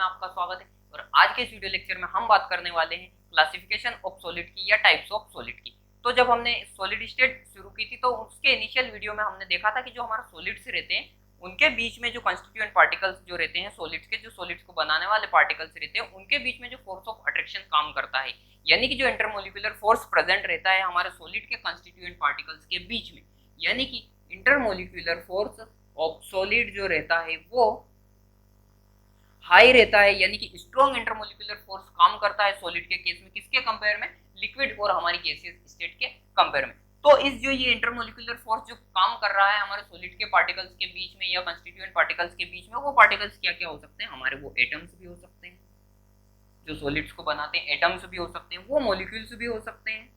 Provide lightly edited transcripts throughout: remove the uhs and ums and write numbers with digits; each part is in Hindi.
में आपका स्वागत है। और आज के इस वीडियो लेक्चर में हम बात करने वाले हैं क्लासिफिकेशन ऑफ सॉलिड की या टाइप्स ऑफ सॉलिड की। तो जब हमने सॉलिड स्टेट शुरू की थी तो उसके इनिशियल वीडियो में हमने देखा था कि जो हमारा सॉलिड्स रहते हैं उनके बीच में जो कंस्टिट्यूएंट पार्टिकल्स जो रहते हैं सॉलिड्स के, जो सॉलिड्स को बनाने वाले पार्टिकल्स रहते हैं, उनके बीच में जो फोर्स ऑफ अट्रैक्शन काम करता है, यानी कि जो इंटरमोलिकुलर फोर्स प्रेजेंट रहता है हमारे सॉलिड के कंस्टिट्यूएंट पार्टिकल्स के बीच में, यानी कि इंटरमोलिकुलर फोर्स ऑफ सॉलिड जो रहता है वो हाई रहता है, यानी कि स्ट्रॉन्ग इंटरमोलिकुलर फोर्स काम करता है सॉलिड के केस में, किसके कंपेयर में, लिक्विड और हमारी गैसियस स्टेट के कंपेयर में। तो इस जो ये इंटरमोलिकुलर फोर्स जो काम कर रहा है हमारे सॉलिड के पार्टिकल्स के बीच में या कंस्टिट्यूएंट पार्टिकल्स के बीच में, वो पार्टिकल्स क्या क्या हो सकते हैं हमारे, वो एटम्स भी हो सकते हैं जो सॉलिड्स को बनाते हैं, एटम्स भी हो सकते हैं, वो मॉलिक्यूल्स भी हो सकते हैं,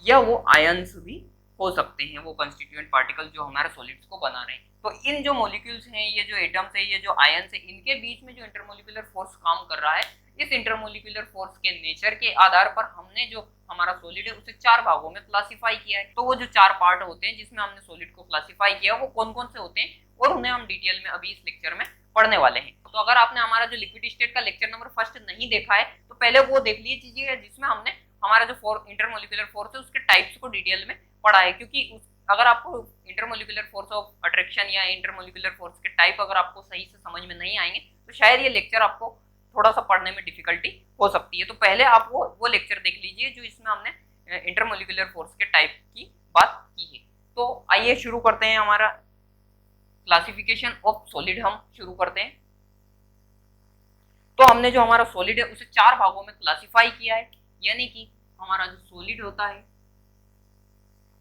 या वो आयंस भी हो सकते हैं, वो कंस्टिट्यूएंट पार्टिकल जो हमारे सॉलिड्स को बना रहे हैं। तो इन जो मॉलिक्यूल्स हैं, ये जो एटम्स है, ये जो आयंस है, इनके बीच में जो इंटरमोलिकुलर फोर्स काम कर रहा है, इस इंटरमोलिकुलर फोर्स के नेचर के आधार पर हमने जो हमारा सॉलिड है उसे चार भागों में क्लासिफाई किया है। तो वो जो चार पार्ट होते हैं जिसमें हमने सॉलिड को क्लासिफाई किया, वो कौन कौन से होते हैं और उन्हें हम डिटेल में अभी इस लेक्चर में पढ़ने वाले हैं। तो अगर आपने हमारा जो लिक्विड स्टेट का लेक्चर नंबर फर्स्ट नहीं देखा है तो पहले वो देख लीजिए, जिसमें हमने हमारा जो इंटरमोलिकुलर फोर्स है उसके टाइप्स को डिटेल में पढ़ा है। क्योंकि अगर आपको इंटरमोलिकुलर फोर्स ऑफ अट्रैक्शन या इंटरमोलिकुलर फोर्स के टाइप अगर आपको सही से समझ में नहीं आएंगे तो शायद ये लेक्चर आपको थोड़ा सा पढ़ने में डिफिकल्टी हो सकती है। तो पहले आप वो लेक्चर देख लीजिए जो इसमें हमने इंटरमोलिकुलर फोर्स के टाइप की बात की है। तो आइए शुरू करते हैं, हमारा क्लासिफिकेशन ऑफ सॉलिड हम शुरू करते हैं। तो हमने जो हमारा सॉलिड है उसे चार भागों में क्लासिफाई किया है, यानी कि हमारा जो सॉलिड होता है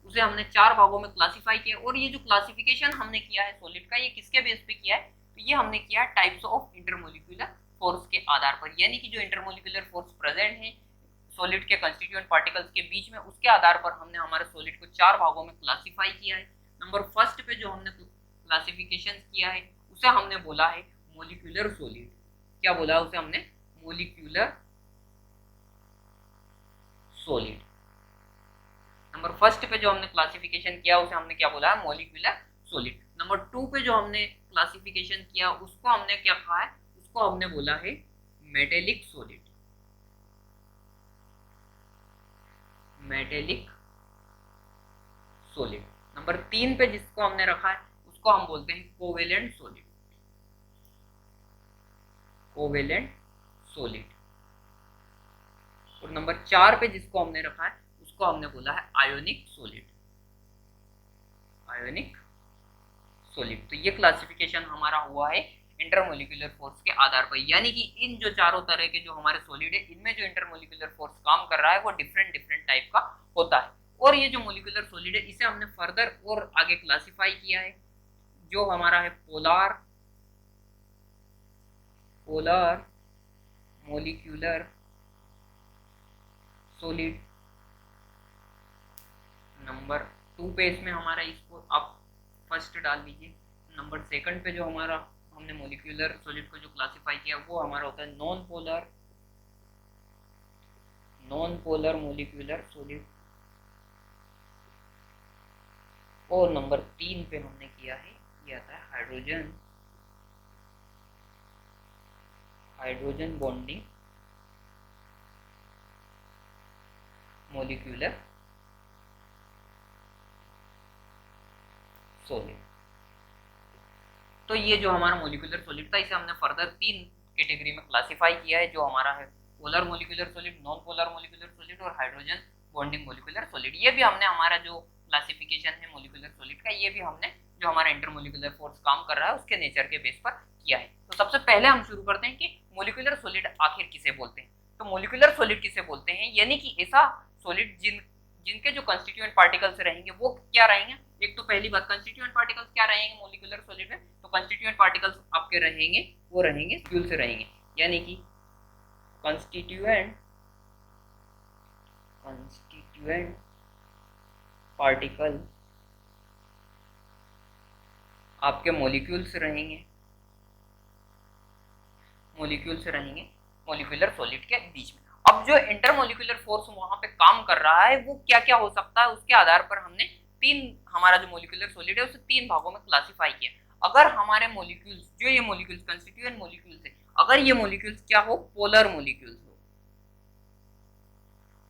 उसे हमने चार भागों में क्लासिफाई किया। और ये जो क्लासिफिकेशन हमने किया है सॉलिड का, ये किसके बेस पे किया है, तो ये हमने किया है टाइप्स ऑफ इंटरमोलिकुलर फोर्स के आधार पर, यानी कि जो इंटरमोलिकुलर फोर्स प्रेजेंट है सॉलिड के कंस्टिट्यूएंट पार्टिकल्स के बीच में, उसके आधार पर हमने हमारे सॉलिड को चार भागों में क्लासिफाई किया है। नंबर फर्स्ट पे जो हमने क्लासिफिकेशन किया है उसे हमने बोला है मोलिकुलर सॉलिड। क्या बोला उसे हमने, मोलिकुलर सॉलिड। नंबर फर्स्ट पे जो हमने क्लासिफिकेशन किया उसे हमने क्या बोला है, मॉलिक्यूलर सॉलिड। नंबर टू पे जो हमने क्लासिफिकेशन किया उसको हमने क्या कहा है, उसको हमने बोला है metallic solid. Metallic solid. Number तीन पे जिसको हमने रखा है उसको हम बोलते हैं कोवेलेंट सॉलिड। Covalent solid. और नंबर चार पे जिसको हमने रखा है उसको हमने बोला है आयोनिक सॉलिड। Ionic solid. तो ये क्लासिफिकेशन हमारा हुआ है इंटरमोलिकुलर फोर्स के आधार पर, यानी कि इन जो चारों तरह के जो हमारे सॉलिड है इनमें जो इंटरमोलिकुलर फोर्स काम कर रहा है वो डिफरेंट डिफरेंट टाइप का होता है। और ये जो मोलिकुलर सॉलिड है इसे हमने फर्दर और आगे क्लासिफाई किया है, जो हमारा है polar molecular solid. Number two पे इसमें हमारा, इसको आप फर्स्ट डाल लीजिए। नंबर सेकंड पे जो हमारा हमने मोलिकुलर सॉलिड को जो क्लासिफाई किया वो हमारा होता है नॉन पोलर मोलिकुलर सॉलिड। और नंबर तीन पे हमने किया है, ये आता है हाइड्रोजन बॉन्डिंग मोलिकुलर सॉलिड। तो ये जो हमारा मोलिकुलर सॉलिड था इसे हमने फर्दर तीन कैटेगरी में क्लासिफाई किया है, जो हमारा है polar molecular solid, non polar molecular solid और हाइड्रोजन बॉन्डिंग मोलिकुलर सॉलिड। ये भी हमने हमारा जो क्लासिफिकेशन है मोलिकुलर सॉलिड का, ये भी हमने जो हमारा इंटरमोलिकुलर फोर्स काम कर रहा है उसके नेचर के बेस पर किया है। तो सबसे पहले हम शुरू करते हैं कि मोलिकुलर सॉलिड आखिर किसे बोलते हैं। तो मोलिकुलर सॉलिड किसे बोलते हैं, यानी कि ऐसा सॉलिड जिनके जो कंस्टिट्यूएंट पार्टिकल्स रहेंगे वो क्या रहेंगे। एक तो पहली बात, कंस्टिट्यूएंट पार्टिकल्स क्या रहेंगे मोलिकुलर सॉलिड में, तो कंस्टिट्यूएंट पार्टिकल्स आपके रहेंगे वो रहेंगे फ्यूल से रहेंगे, यानी कि कंस्टिट्यूएंट पार्टिकल आपके मॉलिक्यूल्स रहेंगे मोलिकुलर सॉलिड के बीच में। अब जो इंटरमोलिकुलर फोर्स वहां पे काम कर रहा है वो क्या क्या हो सकता है, उसके आधार पर हमने हमारा जो मोलिकुलर सॉलिड है उसे तीन भागों में क्लासिफाई किया। अगर हमारे मॉलिक्यूल्स जो ये मॉलिक्यूल्स कंस्टिट्यूएंट मॉलिक्यूल्स है, अगर ये मॉलिक्यूल्स क्या हो, पोलर मॉलिक्यूल्स हो,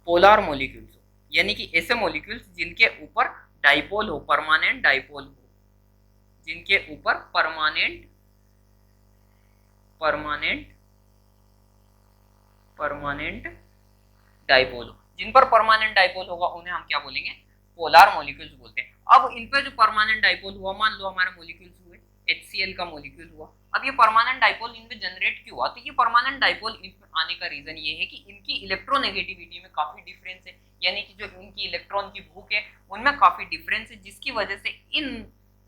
पोलर मॉलिक्यूल्स हो, यानी कि ऐसे मॉलिक्यूल्स जिनके ऊपर डाइपोल हो, परमानेंट डाइपोल हो, जिनके ऊपर परमानेंट परमानेंट परमानेंट डाइपोल हो, जिन पर परमानेंट डाइपोल होगा उन्हें हम क्या बोलेंगे, पोलर मॉलिक्यूल्स बोलते हैं। अब इन पर जो परमानेंट डाइपोल हुआ, मान लो हमारे मॉलिक्यूल्स हुए, HCl का मॉलिक्यूल हुआ, अब ये परमानेंट डाइपोल इनमें जनरेट क्यों हुआ, तो ये परमानेंट डाइपोल इनमें आने का रीजन ये है कि इनकी इलेक्ट्रोनेगेटिविटी में काफी डिफरेंस है, यानी कि जो इनकी इलेक्ट्रॉन की भूख है उनमें काफी डिफरेंस है, जिसकी वजह से इन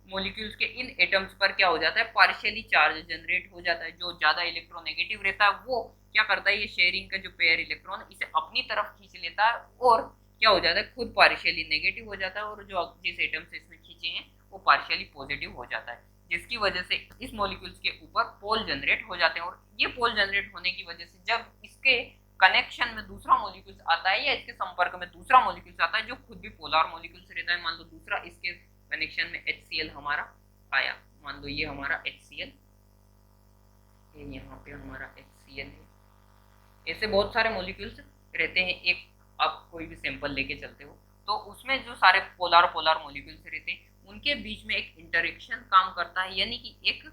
मॉलिक्यूल्स के इन एटम्स पर क्या हो जाता है, पार्शियली चार्ज जनरेट हो जाता है। जो ज्यादा इलेक्ट्रोनेगेटिव रहता है वो क्या करता है, ये शेयरिंग का जो पेयर इलेक्ट्रॉन इसे अपनी तरफ खींच लेता है और क्या हो जाता है, खुद पार्शियली नेगेटिव हो जाता है, और जो जिस एटम से इसमें खींचे हैं वो पार्शियली पॉजिटिव हो जाता है, जिसकी वजह से इस मॉलिक्यूल्स के ऊपर पोल जनरेट हो जाते हैं। और ये पोल जनरेट होने की वजह से जब इसके कनेक्शन में दूसरा मॉलिक्यूल्स आता है या इसके संपर्क में दूसरा मॉलिक्यूल्स आता है जो खुद भी पोलर मॉलिक्यूल्स रहता है, मान लो दूसरा इसके कनेक्शन में HCl हमारा आया, मान लो ये हमारा HCl है, यहाँ पे हमारा HCl है, ऐसे बहुत सारे मॉलिक्यूल्स रहते हैं। एक आप कोई भी सैंपल लेके चलते हो तो उसमें जो सारे पोलर पोलर मॉलिक्यूल्स रहते हैं उनके बीच में एक इंटरेक्शन काम करता है, यानी कि एक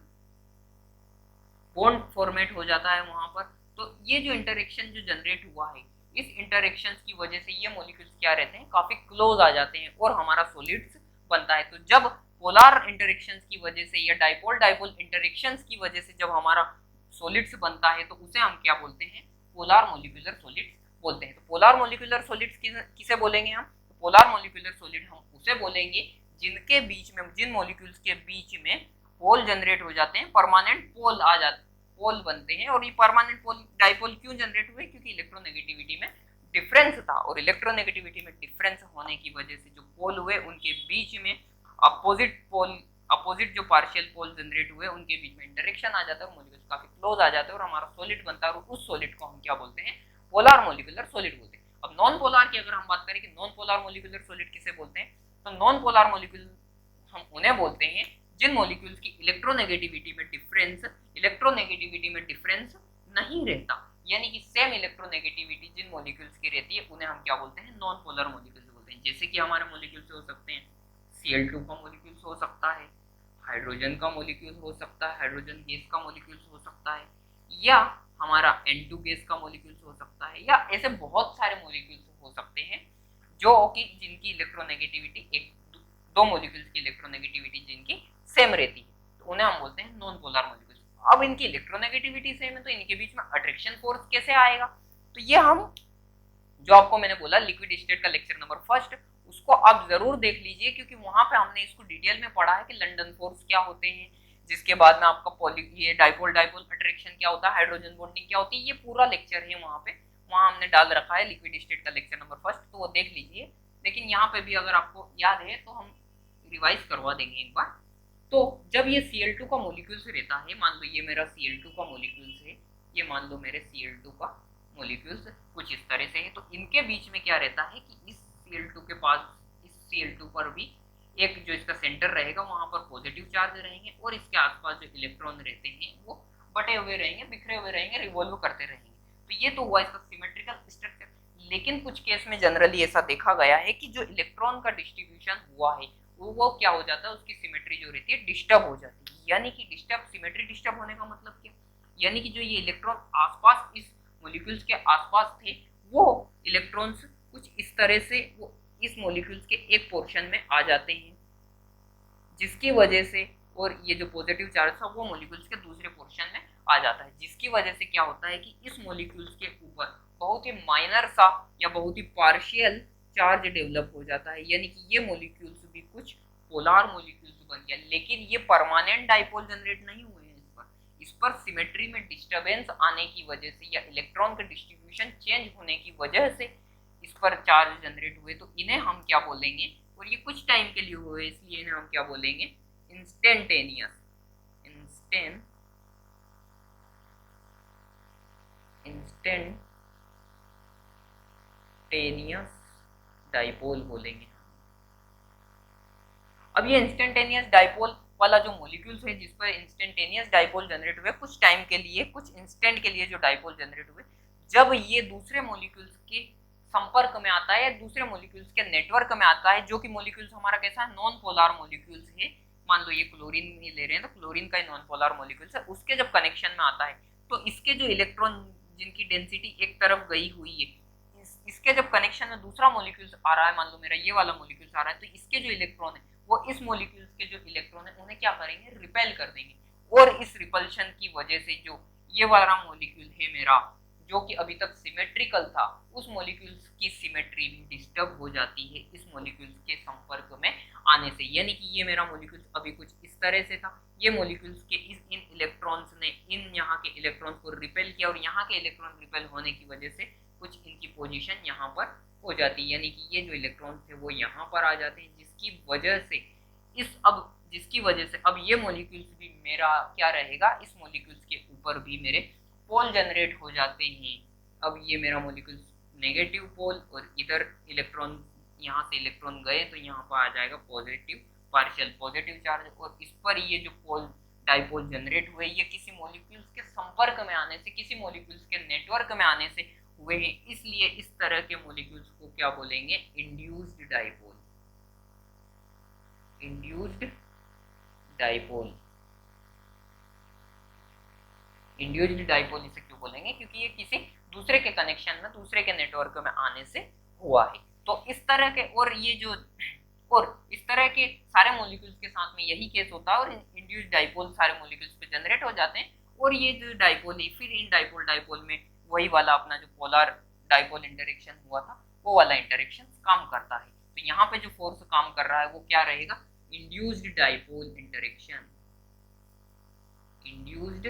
बॉन्ड फॉर्मेट हो जाता है वहां पर। तो ये जो इंटरेक्शन जो जनरेट हुआ है, इस इंटरेक्शन की वजह से ये मॉलिक्यूल्स क्या रहते हैं, काफी क्लोज आ जाते हैं और हमारा सॉलिड्स बनता है। तो जब पोलर इंटरेक्शन की वजह से या डाइपोल डाइपोल इंटरेक्शन की वजह से जब हमारा सॉलिड्स बनता है तो उसे हम क्या बोलते हैं, पोलर मॉलिक्यूलर सॉलिड्स बोलते हैं। तो पोलर मॉलिक्यूलर सॉलिड्स किसे बोलेंगे हम, पोलर मॉलिक्यूलर सॉलिड हम उसे बोलेंगे जिनके बीच में, जिन मॉलिक्यूल्स के बीच में पोल जनरेट हो जाते हैं, परमानेंट पोल आ जाते, पोल बनते हैं। और ये परमानेंट पोल डाइपोल क्यों जनरेट हुए, क्योंकि इलेक्ट्रोनेगेटिविटी में डिफरेंस था, और इलेक्ट्रोनेगेटिविटी में डिफरेंस होने की वजह से जो पोल हुए उनके बीच में अपोजिट पोल, अपोजिट जो पार्शियल पोल जनरेट हुए उनके बीच में इंटरेक्शन आ जाता है और मॉलिक्यूल्स काफी क्लोज आ जाते हैं और हमारा सॉलिड बनता है, और उस सॉलिड को हम क्या बोलते हैं, पोलर मॉलिक्यूलर सॉलिड बोलते हैं। अब नॉन पोलर की अगर हम बात करें कि नॉन पोलर मॉलिक्यूलर सॉलिड किसे बोलते हैं, तो नॉन पोलर मॉलिक्यूल हम उन्हें बोलते हैं जिन मॉलिक्यूल्स की इलेक्ट्रोनेगेटिविटी में डिफरेंस नहीं रहता, यानी कि सेम इलेक्ट्रोनेगेटिविटी जिन मॉलिक्यूल्स की रहती है उन्हें हम क्या बोलते हैं, नॉन पोलर मॉलिक्यूल्स बोलते हैं। जैसे कि हमारे मॉलिक्यूल्स हो सकते हैं, Cl2 का मॉलिक्यूल्स हो सकता है, हाइड्रोजन का मॉलिक्यूल हो सकता है, हाइड्रोजन गैस का मॉलिक्यूल्स हो सकता है, या हमारा N2 गैस का मॉलिक्यूल्स हो सकता है, या ऐसे बहुत सारे मॉलिक्यूल्स हो सकते हैं जो कि जिनकी इलेक्ट्रोनेगेटिविटी एक दो मॉलिक्यूल्स की इलेक्ट्रोनेगेटिविटी जिनकी सेम रहती है, तो उन्हें हम बोलते हैं नॉन पोलर मॉलिक्यूल्स। अब इनकी इलेक्ट्रोनेगेटिविटी सेम है तो इनके बीच में अट्रैक्शन फोर्स कैसे आएगा, तो ये हम जो आपको मैंने बोला लिक्विड स्टेट का लेक्चर नंबर फर्स्ट, उसको आप जरूर देख लीजिए, क्योंकि वहां पे हमने इसको डिटेल में पढ़ा है कि लंडन फोर्स क्या होते हैं, जिसके बाद में आपका ये डाइपोल डाइपोल अट्रैक्शन क्या होता है, हाइड्रोजन बॉन्डिंग क्या होती है, ये पूरा लेक्चर है वहां पे, वहां हमने डाल रखा है लिक्विड स्टेट का लेक्चर नंबर फर्स्ट, तो वो देख लीजिए। लेकिन यहाँ पे भी अगर आपको याद है तो हम रिवाइज करवा देंगे एक बार। तो जब ये Cl2 का मॉलिक्यूल्स रहता है, मान लो ये मेरा Cl2 का मॉलिक्यूल्स है, ये मान लो मेरे Cl2 का मॉलिक्यूल्स कुछ इस तरह से है, तो इनके बीच में क्या रहता है कि इस Cl2 के पास, इस Cl2 पर भी एक जो इसका सेंटर रहेगा वहां पर पॉजिटिव चार्ज रहेंगे, और इसके आसपास जो इलेक्ट्रॉन रहते हैं वो बटे हुए रहेंगे, बिखरे हुए रहेंगे, रिवॉल्व करते रहेंगे। तो ये तो हुआ इसका सिमेट्रिकल स्ट्रक्चर। लेकिन कुछ केस में जनरली ऐसा देखा गया है कि जो इलेक्ट्रॉन का डिस्ट्रीब्यूशन हुआ है वो क्या हो जाता है, उसकी सिमेट्री जो रहती है डिस्टर्ब हो जाती है। यानी कि डिस्टर्ब, सिमेट्री डिस्टर्ब होने का मतलब क्या, यानी कि जो ये इलेक्ट्रॉन आसपास इस मॉलिक्यूल्स के आसपास थे वो इलेक्ट्रॉन्स कुछ इस तरह से वो इस मॉलिक्यूल्स के एक पोर्शन में आ जाते हैं, जिसकी वजह से, और ये जो पॉजिटिव चार्ज था वो मॉलिक्यूल्स के दूसरे पोर्शन में आ जाता है, जिसकी वजह से क्या होता है कि इस मॉलिक्यूल्स के ऊपर बहुत ही माइनर सा या बहुत ही पार्शियल चार्ज डेवलप हो जाता है, यानी कि ये मॉलिक्यूल्स भी कुछ पोलर मॉलिक्यूल्स बन गया। लेकिन ये परमानेंट डाइपोल जनरेट नहीं हुए हैं, इस पर सिमेट्री में डिस्टर्बेंस आने की वजह से या इलेक्ट्रॉन का डिस्ट्रीब्यूशन चेंज होने की वजह से इस पर चार्ज जनरेट हुए, तो इन्हें हम क्या बोलेंगे, और ये कुछ टाइम के लिए हुए इसलिए इन्हें हम क्या बोलेंगे, इंस्टेंटेनियस डाइपोल बोलेंगे। अब ये इंस्टेंटेनियस डाइपोल वाला जो मॉलिक्यूल्स है जिस पर इंस्टेंटेनियस डाइपोल जनरेट हुए, कुछ टाइम के लिए, कुछ इंस्टेंट के लिए जो डाइपोल जनरेट हुए, जब ये दूसरे मॉलिक्यूल्स के संपर्क में आता है या दूसरे मॉलिक्यूल्स के नेटवर्क में आता है, जो कि मॉलिक्यूल्स हमारा कैसा है, नॉन पोलर मॉलिक्यूल्स है, मान लो ये क्लोरीन ही ले रहे हैं तो क्लोरीन का ही नॉन पोलर मॉलिक्यूल्स है, उसके जब कनेक्शन में आता है तो इसके जो इलेक्ट्रॉन जिनकी डेंसिटी एक तरफ गई हुई है, इसके जब कनेक्शन में दूसरा मॉलिक्यूल्स आ रहा है, मान लो मेरा ये वाला मॉलिक्यूल्स आ रहा है, तो इसके जो इलेक्ट्रॉन है वो इस मॉलिक्यूल्स के जो इलेक्ट्रॉन है उन्हें क्या करेंगे, रिपेल कर देंगे, और इस रिपल्शन की वजह से जो ये वाला मॉलिक्यूल है मेरा, जो कि अभी तक सिमेट्रिकल था, उस मॉलिक्यूल्स की सिमेट्री भी डिस्टर्ब हो जाती है इस मॉलिक्यूल्स के संपर्क में आने से। यानी कि ये मेरा मॉलिक्यूल्स अभी कुछ इस तरह से था, ये मॉलिक्यूल्स के इन इलेक्ट्रॉन्स ने इन यहाँ के इलेक्ट्रॉन्स को रिपेल किया, और यहाँ के इलेक्ट्रॉन रिपेल होने की वजह से कुछ इनकी पोजीशन यहाँ पर हो जाती है, यानी कि ये जो इलेक्ट्रॉन थे वो यहाँ पर आ जाते हैं, जिसकी वजह से अब ये मॉलिक्यूल्स भी मेरा क्या रहेगा, इस मॉलिक्यूल्स के ऊपर भी मेरे पोल जनरेट हो जाते हैं। अब ये मेरा मॉलिक्यूल्स नेगेटिव पोल, और इधर इलेक्ट्रॉन, यहाँ से इलेक्ट्रॉन गए तो यहाँ पर आ जाएगा पॉजिटिव पार्शियल पॉजिटिव चार्ज, और इस पर ये जो पोल डाइपोल जनरेट हुए ये किसी मॉलिक्यूल्स के संपर्क में आने से, किसी मॉलिक्यूल्स के नेटवर्क में आने से हुए हैं, इसलिए इस तरह के मॉलिक्यूल्स को क्या बोलेंगे, induced dipole. Induced dipole, induced dipole इसे क्यों बोलेंगे, क्योंकि ये किसी दूसरे के कनेक्शन में, दूसरे के नेटवर्क में आने से हुआ है। तो इस तरह के, और इस तरह के सारे मॉलिक्यूल्स के साथ में यही केस होता है, और इंड्यूस्ड डाइपोल सारे मॉलिक्यूल्स पे जनरेट हो जाते हैं, और ये जो डाइपोल है फिर इन डाइपोल में वही वाला अपना जो पोलर डाइपोल इंटरेक्शन हुआ था वो वाला इंटरेक्शन काम करता है। तो यहाँ पे जो फोर्स काम कर रहा है वो क्या रहेगा, induced dipole interaction, induced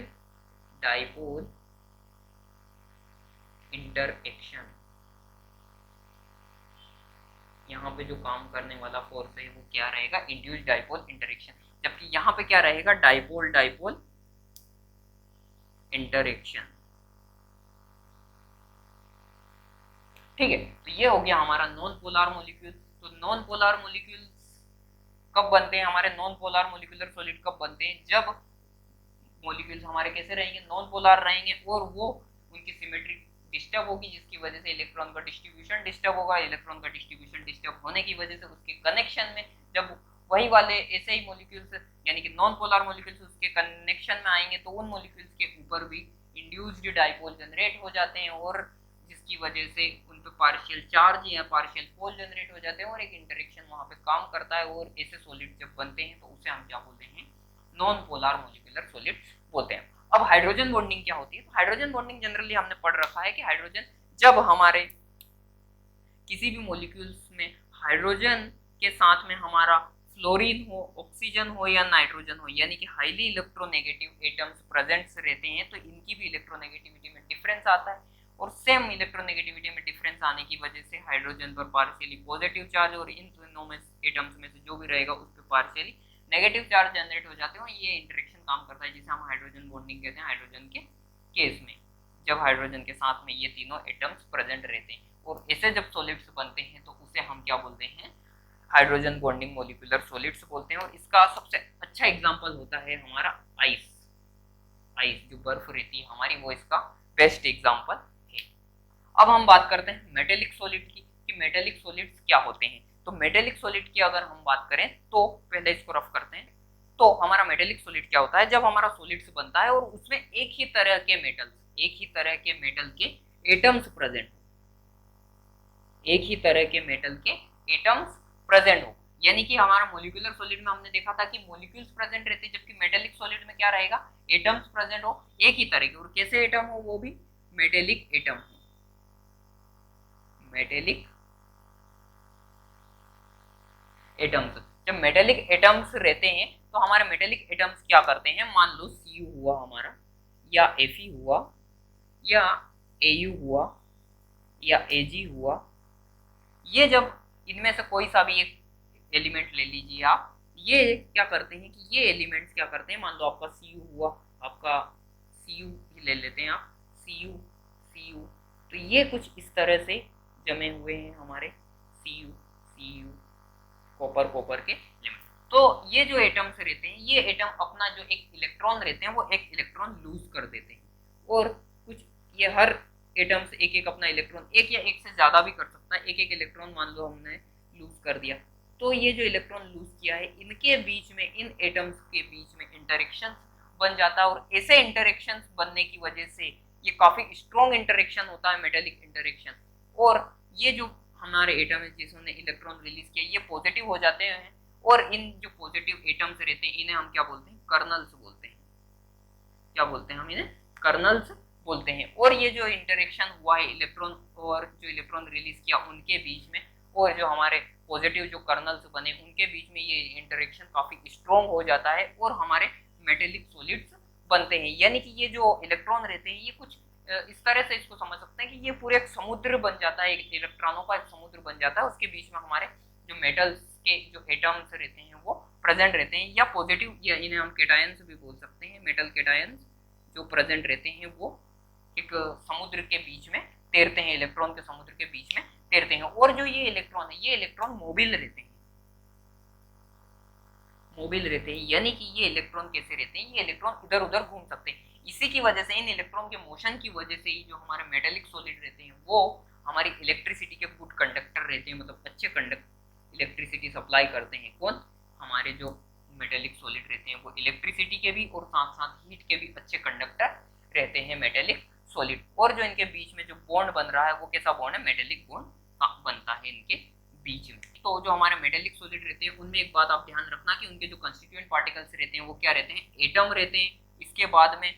dipole interaction. यहाँ पे जो काम करने वाला फोर्स है वो क्या रहेगा, इंड्यूस्ड डाइपोल इंटरेक्शन, जबकि यहाँ पे क्या रहेगा, डाइपोल डाइपोल इंटरेक्शन। ठीक है, तो ये हो गया हमारा नॉन पोलर मॉलिक्यूल। तो नॉन पोलर मॉलिक्यूल्स कब बनते हैं, हमारे नॉन पोलर मॉलिक्यूलर सॉलिड कब बनते हैं, जब मॉलिक्यूल्स हमारे कैसे रहेंगे, नॉन पोलर रहेंगे, और वो उनकी सिमेट्री डिस्टर्ब होगी, जिसकी वजह से इलेक्ट्रॉन का डिस्ट्रीब्यूशन डिस्टर्ब होगा। इलेक्ट्रॉन का डिस्ट्रीब्यूशन डिस्टर्ब होने की वजह से उसके कनेक्शन में जब वही वाले ऐसे ही मॉलिक्यूल्स यानी कि नॉन पोलर मॉलिक्यूल्स उसके कनेक्शन में आएंगे तो उन मॉलिक्यूल्स के ऊपर भी इंड्यूस्ड डाइपोल जनरेट हो जाते हैं, और जिसकी वजह से उन पे पार्शियल चार्ज या पार्शियल पोल जनरेट हो जाते हैं, और एक इंटरेक्शन वहाँ पे काम करता है, और ऐसे सॉलिड जब बनते हैं तो उसे हम क्या बोलते हैं, नॉन पोलर मॉलिक्यूलर सॉलिड बोलते हैं। अब हाइड्रोजन बॉन्डिंग क्या होती है, तो हाइड्रोजन बॉन्डिंग जनरली हमने पढ़ रखा है कि हाइड्रोजन, जब हमारे किसी भी मॉलिक्यूल्स में हाइड्रोजन के साथ में हमारा फ्लोरीन हो, ऑक्सीजन हो या नाइट्रोजन हो, यानी कि हाईली इलेक्ट्रोनेगेटिव एटम्स प्रेजेंट रहते हैं, तो इनकी भी इलेक्ट्रोनेगेटिविटी में डिफरेंस आता है, और सेम इलेक्ट्रोनेगेटिविटी में डिफरेंस आने की वजह से हाइड्रोजन पर पार्शियली पॉजिटिव चार्ज, और इन दोनों में एटम्स में से जो भी रहेगा उस पर पार्शियली नेगेटिव चार्ज जनरेट हो जाते हैं, ये इंटरेक्शन काम करता है जिसे हम हाइड्रोजन बॉन्डिंग कहते हैं। हाइड्रोजन के केस में जब हाइड्रोजन के साथ में ये तीनों एटम्स प्रेजेंट रहते हैं, और ऐसे जब सॉलिड्स बनते हैं तो उसे हम क्या बोलते हैं, हाइड्रोजन बॉन्डिंग मॉलिक्यूलर सॉलिड्स बोलते हैं। और इसका सबसे अच्छा एग्जांपल होता है हमारा आइस। आइस जो बर्फ रहती है हमारी, वो इसका बेस्ट एग्जांपल है। अब हम बात करते हैं मेटेलिक सॉलिड की, कि मेटेलिक सॉलिड्स क्या होते हैं। तो मेटेलिक सॉलिड की अगर हम बात करें तो पहले इसको रफ करते हैं। तो हमारा मेटेलिक सॉलिड क्या होता है, जब हमारा सॉलिड्स बनता है और उसमें एक ही तरह के मेटल के एटम्स प्रेजेंट हो, एक ही तरह के मेटल के एटम्स प्रेजेंट हो, यानी कि हमारा मॉलिक्यूलर सॉलिड में हमने देखा था कि मॉलिक्यूल्स प्रेजेंट रहते हैं, जबकि मेटेलिक सॉलिड में क्या रहेगा, एटम्स प्रेजेंट हो एक ही तरह के, और कैसे एटम हो, वो भी मेटेलिक एटम हो, मेटेलिक एटम्स। जब मेटेलिक एटम्स रहते हैं तो हमारे मेटेलिक एटम्स क्या करते हैं, मान लो Cu हुआ हमारा, या Fe हुआ, या Au हुआ, या Ag हुआ, ये जब इनमें से कोई सा भी एक एलिमेंट ले लीजिए आप, ये क्या करते हैं कि ये एलिमेंट्स क्या करते हैं, मान लो आपका Cu हुआ, आपका Cu ही ले लेते हैं आप, Cu, तो ये कुछ इस तरह से जमे हुए हैं हमारे Cu, कॉपर के एलिमेंट। तो ये जो एटम्स रहते हैं, ये एटम अपना जो एक इलेक्ट्रॉन रहते हैं वो एक इलेक्ट्रॉन लूज कर देते हैं, और कुछ ये हर एटम्स एक एक अपना इलेक्ट्रॉन, एक या एक से ज्यादा भी कर सकता है, एक एक इलेक्ट्रॉन मान लो हमने लूज कर दिया। तो ये जो इलेक्ट्रॉन लूज किया है, इनके बीच में, इन एटम्स के बीच में इंटरेक्शन बन जाता है, और ऐसे इंटरेक्शन बनने की वजह से ये काफी स्ट्रॉन्ग इंटरेक्शन होता है, मेटेलिक इंटरेक्शन। और ये जो हमारे एटम है जिसने इलेक्ट्रॉन रिलीज किया, ये पॉजिटिव हो जाते हैं, और इन जो पॉजिटिव एटम्स रहते हैं इन्हें हम क्या बोलते हैं, कर्नल्स बोलते हैं। क्या बोलते हैं हम इन्हें, कर्नल्स बोलते हैं। और ये जो इंटरेक्शन हुआ है इलेक्ट्रॉन और जो इलेक्ट्रॉन रिलीज किया उनके बीच में, और जो हमारे पॉजिटिव जो कर्नल्स बने उनके बीच में, ये इंटरेक्शन काफी स्ट्रॉन्ग हो जाता है और हमारे मेटेलिक सॉलिड्स बनते हैं। यानी कि ये जो इलेक्ट्रॉन रहते हैं, ये कुछ इस तरह से इसको समझ सकते हैं कि ये पूरे एक समुद्र बन जाता है, एक इलेक्ट्रॉनों का एक समुद्र बन जाता है, उसके बीच में हमारे जो मेटल्स के जो एटम्स रहते हैं वो प्रेजेंट रहते हैं, या पॉजिटिव, या इन्हें हम केटायंस भी बोल सकते हैं, मेटल केटायंस जो प्रेजेंट रहते हैं वो एक समुद्र के बीच में तैरते हैं, इलेक्ट्रॉन के समुद्र के बीच में तैरते हैं। और जो ये इलेक्ट्रॉन है, ये इलेक्ट्रॉन मोबिल रहते हैं, मोबिल रहते हैं। यानी कि ये इलेक्ट्रॉन कैसे रहते हैं, ये इलेक्ट्रॉन इधर उधर घूम सकते हैं। इसी की वजह से, इन इलेक्ट्रॉन के मोशन की वजह से ही जो हमारे मेटेलिक सॉलिड रहते हैं वो हमारी इलेक्ट्रिसिटी के गुड कंडक्टर रहते हैं, मतलब अच्छे कंडक्ट इलेक्ट्रिसिटी सप्लाई करते हैं। कौन, हमारे जो मेटेलिक सॉलिड रहते हैं वो इलेक्ट्रिसिटी के भी और साथ साथ हीट के भी अच्छे कंडक्टर रहते हैं मेटेलिक सॉलिड। और जो इनके बीच में जो बॉन्ड बन रहा है वो कैसा बॉन्ड है, मेटेलिक बॉन्ड बनता है इनके बीच में। तो जो हमारे मेटेलिक सॉलिड रहते हैं उनमें एक बात आप ध्यान रखना कि उनके जो कंस्टिट्यूएंट पार्टिकल्स रहते हैं वो क्या रहते हैं, एटम रहते हैं। इसके बाद में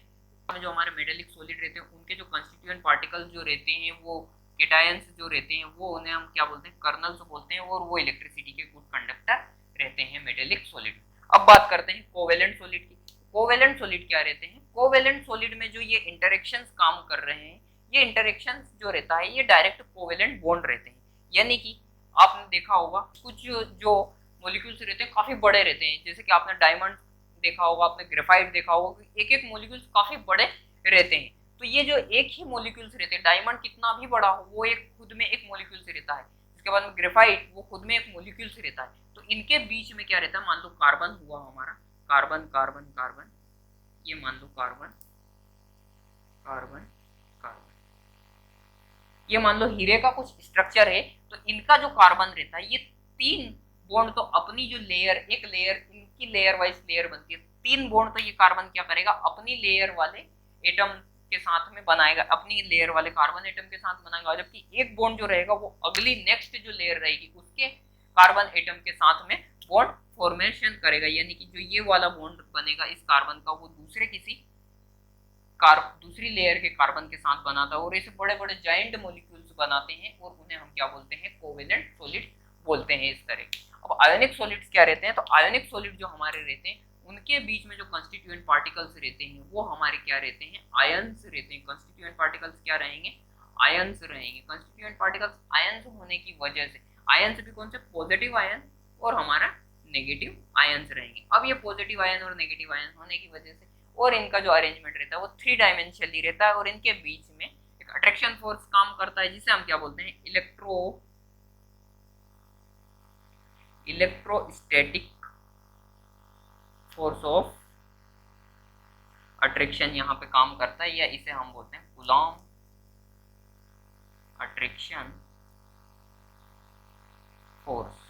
जो हमारे मेटेलिक सॉलिड रहते हैं उनके जो कंस्टिट्यूएंट पार्टिकल्स जो रहते हैं वो केटायंस जो रहते हैं, वो उन्हें हम क्या बोलते हैं, कर्नल्स बोलते हैं, और वो इलेक्ट्रिसिटी के गुड कंडक्टर रहते हैं मेटेलिक सॉलिड। अब बात करते हैं कोवेलेंट सॉलिड की। कोवेलेंट सॉलिड क्या रहते हैं, कोवेलेंट सॉलिड में जो ये इंटरेक्शंस काम कर रहे हैं, ये इंटरेक्शंस जो रहता है ये डायरेक्ट कोवेलेंट बॉन्ड रहते हैं। यानी कि आपने देखा होगा कुछ जो मॉलिक्यूल्स रहते हैं काफी बड़े रहते हैं, जैसे कि आपने डायमंड देखा होगा, आपने ग्रेफाइट देखा होगा, एक एक मॉलिक्यूल्स काफी बड़े रहते हैं। तो ये जो एक ही मॉलिक्यूल्स रहते हैं, डायमंड कितना भी बड़ा हो वो एक खुद में एक मॉलिक्यूल से रहता है। इसके बाद में ग्रेफाइट, वो खुद में एक मॉलिक्यूल से रहता है। तो इनके बीच में क्या रहता है, मान लो कार्बन हुआ हमारा, कार्बन कार्बन कार्बन, ये मान लो कार्बन कार्बन कार्बन, ये मान लो हीरे का कुछ स्ट्रक्चर है। तो इनका जो कार्बन रहता है, ये तीन बॉन्ड तो अपनी जो लेयर, एक लेयर, इनकी लेयर वाइज लेयर बनती है, तीन बॉन्ड तो ये कार्बन क्या करेगा, अपनी लेयर वाले एटम के साथ में बनाएगा, अपनी लेयर वाले कार्बन एटम के साथ बनाएगा, जबकि एक बॉन्ड जो रहेगा वो अगली नेक्स्ट जो लेयर रहेगी उसके कार्बन एटम के साथ में बॉन्ड फॉर्मेशन करेगा। यानी कि जो ये वाला बॉन्ड बनेगा इस कार्बन का, वो दूसरे किसी दूसरी लेयर के कार्बन के साथ बनाता है, और ऐसे बड़े बड़े जाइंट मॉलिक्यूल्स बनाते हैं, और उन्हें हम क्या बोलते हैं, कोवेलेंट सॉलिड बोलते हैं इस तरह। अब आयोनिक सॉलिड्स क्या रहते हैं, तो आयोनिक सॉलिड जो हमारे रहते हैं उनके बीच में जो कंस्टिट्यूएंट पार्टिकल्स रहते हैं वो हमारे क्या रहते हैं, आयंस रहते हैं। कंस्टिट्यूएंट पार्टिकल्स क्या रहेंगे, आयंस रहेंगे। कंस्टिट्यूएंट पार्टिकल्स आयंस होने की वजह से, आयंस भी कौन से, पॉजिटिव आयन और हमारा नेगेटिव आयंस रहेंगे। अब ये पॉजिटिव आयन और नेगेटिव आयन होने की वजह से, और इनका जो अरेंजमेंट रहता है वो 3 डायमेंशनली रहता है, और इनके बीच में एक अट्रैक्शन फोर्स काम करता है जिसे हम क्या बोलते हैं, इलेक्ट्रोस्टैटिक फोर्स ऑफ अट्रैक्शन यहाँ पे काम करता है, या इसे हम बोलते हैं Coulomb attraction force.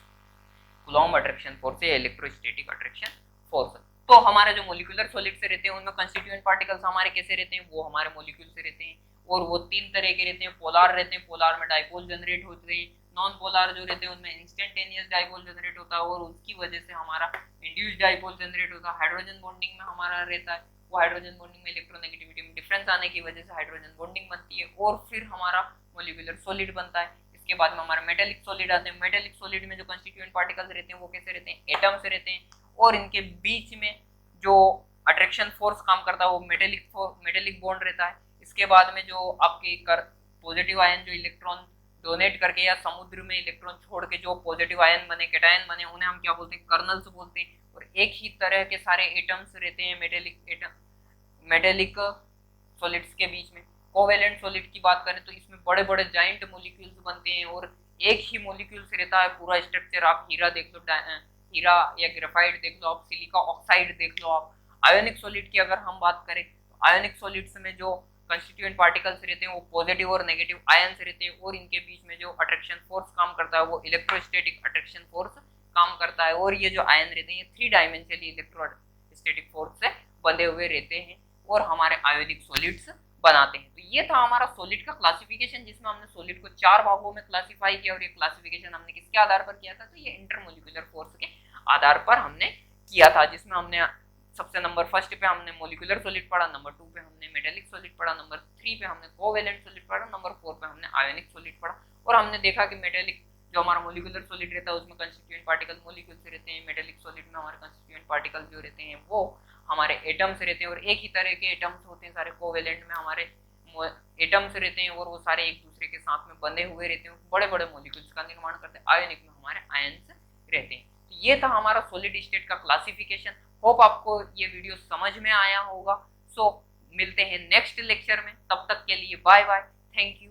Coulomb attraction force या इलेक्ट्रोस्टैटिक अट्रैक्शन फोर्स। तो हमारे जो मोलिकुलर सॉलिड से रहते हैं उनमें कंस्टिट्यूएंट पार्टिकल्स हमारे कैसे रहते हैं, वो हमारे मोलिक्यूल से रहते हैं, और वो 3 तरह के रहते हैं। पोलार रहते हैं, पोलार में डाइपोल जनरेट होते हैं। नॉन पोलार जो रहते हैं उनमें इंस्टेंटेनियस डाइपोल जनरेट होता है, और उसकी वजह से हमारा इंड्यूस्ड डाइपोल जनरेट होता है। हाइड्रोजन बॉन्डिंग में हमारा रहता है, वो हाइड्रोजन बॉन्डिंग में इलेक्ट्रोनेगेटिविटी में डिफरेंस आने की वजह से हाइड्रोजन बॉन्डिंग बनती है, और फिर हमारा मोलिकुलर सॉलिड बनता है। इसके बाद में हमारा मेटेलिक सॉलिड आते हैं। मेटेलिक सॉलिड में जो कंस्टिट्यूएंट पार्टिकल्स रहते हैं वो कैसे रहते हैं, एटम्स रहते हैं, और इनके बीच में जो अट्रैक्शन फोर्स काम करता है वो मेटेलिक बॉन्ड रहता है। इसके बाद में जो आपके पॉजिटिव आयन जो इलेक्ट्रॉन डोनेट करके या समुद्र में इलेक्ट्रॉन छोड़ के जो पॉजिटिव आयन बने, केटायन बने, उन्हें हम क्या बोलते हैं, कर्नल्स बोलते हैं। और एक ही तरह के सारे एटम्स रहते हैं मेटेलिक सॉलिड्स के बीच में। कोवेलेंट सॉलिड की बात करें तो इसमें बड़े बड़े जाइंट मॉलिक्यूल्स बनते हैं, और एक ही मॉलिक्यूल से रहता है पूरा स्ट्रक्चर। आप हीरा देख लो, हीरा या ग्रेफाइट देख लो आप, सिलिका ऑक्साइड देख लो आप। आयोनिक सॉलिड की अगर हम बात करें तो आयोनिक सॉलिड्स में जो कंस्टिट्यूएंट पार्टिकल्स रहते हैं वो पॉजिटिव और नेगेटिव आयंस रहते हैं, और इनके बीच में जो अट्रैक्शन फोर्स काम करता है वो इलेक्ट्रोस्टैटिक अट्रैक्शन फोर्स काम करता है। और ये जो आयन रहते हैं 3 डायमेंशनली इलेक्ट्रोस्टैटिक फोर्स से बंधे हुए रहते हैं और हमारे आयोनिक सॉलिड्स बनाते हैं। तो ये था हमारा सॉलिड का क्लासिफिकेशन, जिसमें हमने सॉलिड को 4 भागों में क्लासिफाई किया, और ये क्लासिफिकेशन हमने किसके आधार पर किया था, तो ये इंटरमोलिकुलर फोर्स के आधार पर हमने किया था, जिसमें हमने सबसे नंबर फर्स्ट पे हमने मोलिकुलर सॉलिड पढ़ा, नंबर 2 पे हमने मेटेलिक सॉलिड पढ़ा, नंबर 3 पे हमने कोवेलेंट सॉलिड पढ़ा, नंबर 4 पे हमने आयोनिक सॉलिड पढ़ा। और हमने देखा कि मेटेलिक जो हमारा मोलिकुलर सॉलिड रहता है उसमें कंस्टिट्यूएंट पार्टिकल मोलिक्यूल्स रहते हैं, मेटेलिक सॉलिड में हमारे कंस्टिट्यूएंट पार्टिकल जो रहते हैं वो हमारे एटम्स रहते हैं, और एक ही तरह के एटम्स होते हैं सारे। कोवेलेंट में हमारे एटम्स रहते हैं और वो सारे एक दूसरे के साथ में बंधे हुए रहते हैं, बड़े बड़े मॉलिक्यूल्स का निर्माण करते हैं। आयोनिक में हमारे आयंस रहते हैं। तो ये था हमारा सॉलिड स्टेट का क्लासिफिकेशन। होप आपको ये वीडियो समझ में आया होगा। सो मिलते हैं नेक्स्ट लेक्चर में, तब तक के लिए बाय बाय, थैंक यू।